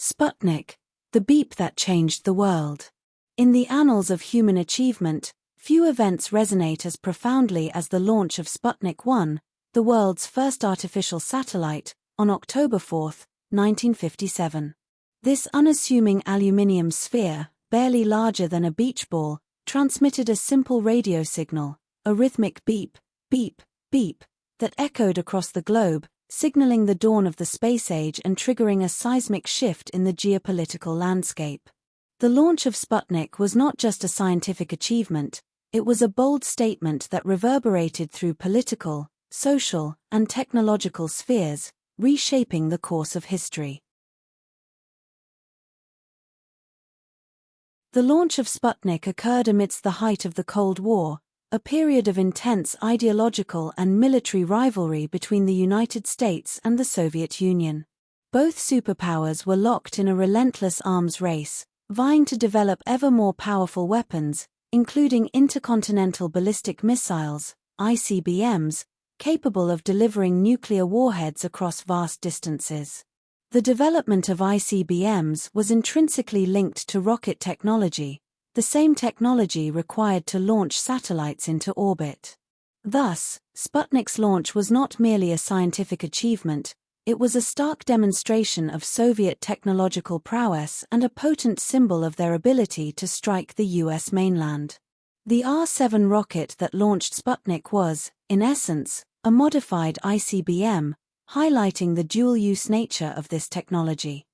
Sputnik, the beep that changed the world. In the annals of human achievement, few events resonate as profoundly as the launch of Sputnik 1, the world's first artificial satellite, on October 4, 1957. This unassuming aluminium sphere, barely larger than a beach ball, transmitted a simple radio signal, a rhythmic beep, beep, beep, that echoed across the globe, signaling the dawn of the space age and triggering a seismic shift in the geopolitical landscape. The launch of Sputnik was not just a scientific achievement, it was a bold statement that reverberated through political, social, and technological spheres, reshaping the course of history. The launch of Sputnik occurred amidst the height of the Cold War, a period of intense ideological and military rivalry between the United States and the Soviet Union. Both superpowers were locked in a relentless arms race, vying to develop ever more powerful weapons, including intercontinental ballistic missiles, ICBMs, capable of delivering nuclear warheads across vast distances. The development of ICBMs was intrinsically linked to rocket technology, the same technology required to launch satellites into orbit. Thus, Sputnik's launch was not merely a scientific achievement, it was a stark demonstration of Soviet technological prowess and a potent symbol of their ability to strike the US mainland. The R-7 rocket that launched Sputnik was, in essence, a modified ICBM, highlighting the dual-use nature of this technology.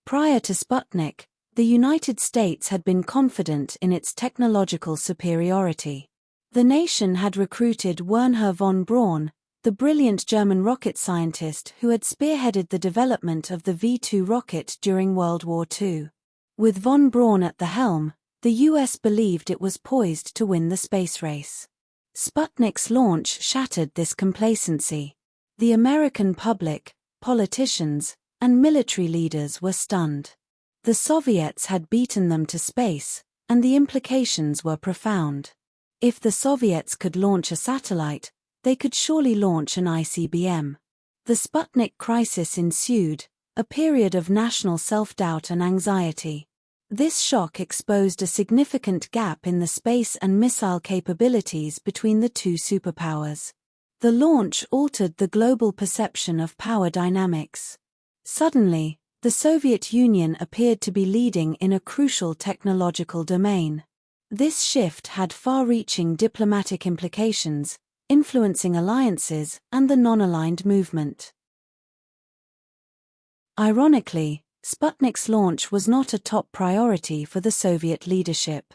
Prior to Sputnik, the United States had been confident in its technological superiority. The nation had recruited Wernher von Braun, the brilliant German rocket scientist who had spearheaded the development of the V-2 rocket during World War II. With von Braun at the helm, the US believed it was poised to win the space race. Sputnik's launch shattered this complacency. The American public, politicians, and military leaders were stunned. The Soviets had beaten them to space, and the implications were profound. If the Soviets could launch a satellite, they could surely launch an ICBM. The Sputnik crisis ensued, a period of national self-doubt and anxiety. This shock exposed a significant gap in the space and missile capabilities between the two superpowers. The launch altered the global perception of power dynamics. Suddenly, the Soviet Union appeared to be leading in a crucial technological domain. This shift had far-reaching diplomatic implications, influencing alliances and the non-aligned movement. Ironically, Sputnik's launch was not a top priority for the Soviet leadership.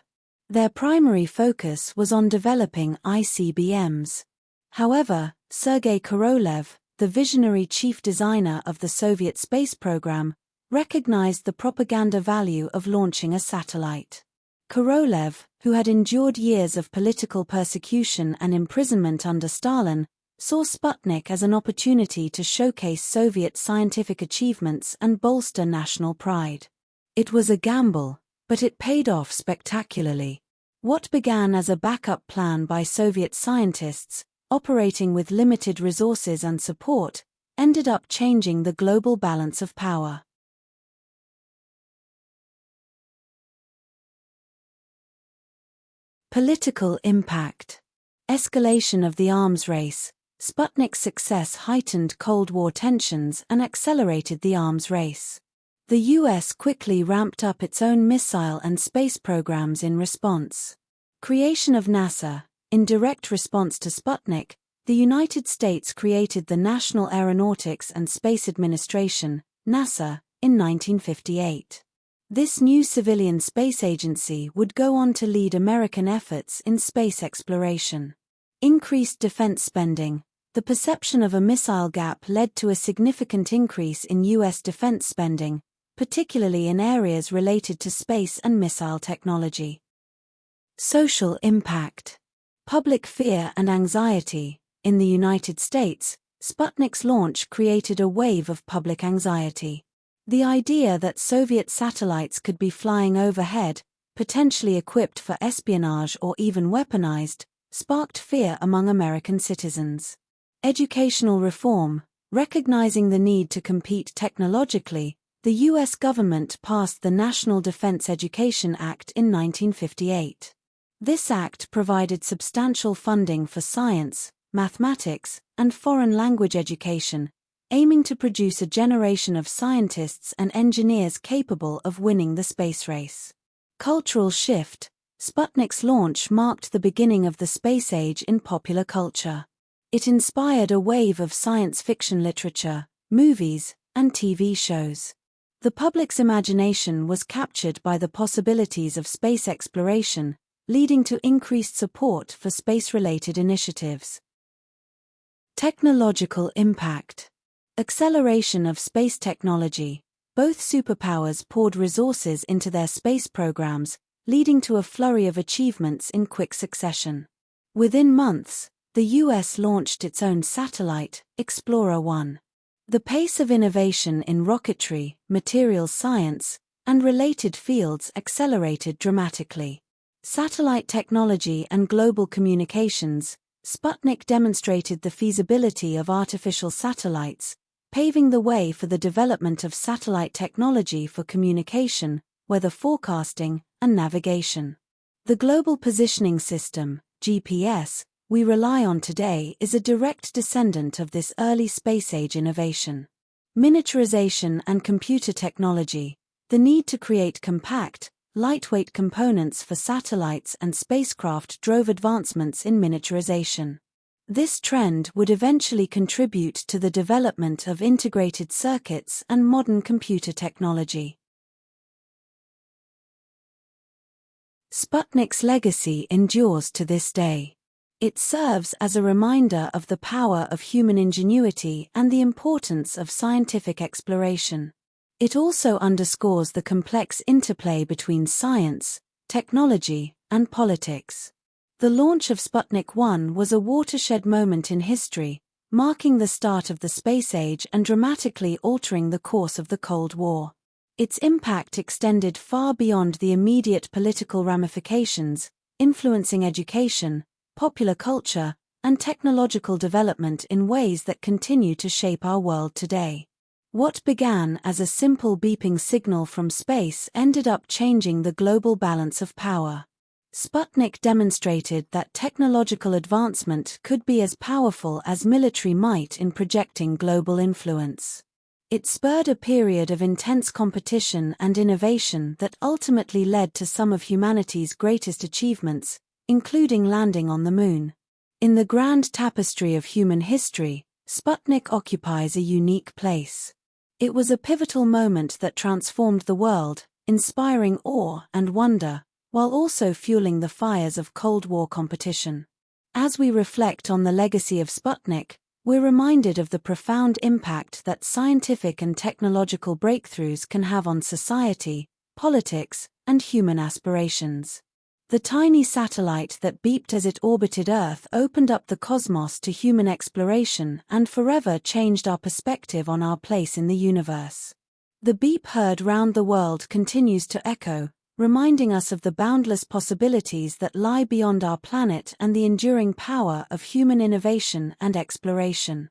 Their primary focus was on developing ICBMs. However, Sergei Korolev, the visionary chief designer of the Soviet space program, recognized the propaganda value of launching a satellite. Korolev, who had endured years of political persecution and imprisonment under Stalin, saw Sputnik as an opportunity to showcase Soviet scientific achievements and bolster national pride. It was a gamble, but it paid off spectacularly. What began as a backup plan by Soviet scientists, operating with limited resources and support, ended up changing the global balance of power. Political impact. Escalation of the arms race. Sputnik's success heightened Cold War tensions and accelerated the arms race. The US quickly ramped up its own missile and space programs in response. Creation of NASA. In direct response to Sputnik, the United States created the National Aeronautics and Space Administration, NASA, in 1958. This new civilian space agency would go on to lead American efforts in space exploration. Increased defense spending. The perception of a missile gap led to a significant increase in U.S. defense spending, particularly in areas related to space and missile technology. Social impact. Public fear and anxiety. In the United States, Sputnik's launch created a wave of public anxiety. The idea that Soviet satellites could be flying overhead, potentially equipped for espionage or even weaponized, sparked fear among American citizens. Educational reform. Recognizing the need to compete technologically, the U.S. government passed the National Defense Education Act in 1958. This act provided substantial funding for science, mathematics, and foreign language education, aiming to produce a generation of scientists and engineers capable of winning the space race. Cultural shift. Sputnik's launch marked the beginning of the space age in popular culture. It inspired a wave of science fiction literature, movies, and TV shows. The public's imagination was captured by the possibilities of space exploration, leading to increased support for space-related initiatives. Technological impact. Acceleration of space technology. Both superpowers poured resources into their space programs, leading to a flurry of achievements in quick succession. Within months, the U.S. launched its own satellite, Explorer 1. The pace of innovation in rocketry, materials science, and related fields accelerated dramatically. Satellite technology and global communications. Sputnik demonstrated the feasibility of artificial satellites, paving the way for the development of satellite technology for communication, weather forecasting, and navigation. The Global Positioning System, GPS, we rely on today is a direct descendant of this early space-age innovation. Miniaturization and computer technology. The need to create compact, lightweight components for satellites and spacecraft drove advancements in miniaturization. This trend would eventually contribute to the development of integrated circuits and modern computer technology. Sputnik's legacy endures to this day. It serves as a reminder of the power of human ingenuity and the importance of scientific exploration. It also underscores the complex interplay between science, technology, and politics. The launch of Sputnik 1 was a watershed moment in history, marking the start of the space age and dramatically altering the course of the Cold War. Its impact extended far beyond the immediate political ramifications, influencing education, popular culture, and technological development in ways that continue to shape our world today. What began as a simple beeping signal from space ended up changing the global balance of power. Sputnik demonstrated that technological advancement could be as powerful as military might in projecting global influence. It spurred a period of intense competition and innovation that ultimately led to some of humanity's greatest achievements, including landing on the moon. In the grand tapestry of human history, Sputnik occupies a unique place. It was a pivotal moment that transformed the world, inspiring awe and wonder, while also fueling the fires of Cold War competition. As we reflect on the legacy of Sputnik, we're reminded of the profound impact that scientific and technological breakthroughs can have on society, politics, and human aspirations. The tiny satellite that beeped as it orbited Earth opened up the cosmos to human exploration and forever changed our perspective on our place in the universe. The beep heard round the world continues to echo, reminding us of the boundless possibilities that lie beyond our planet and the enduring power of human innovation and exploration.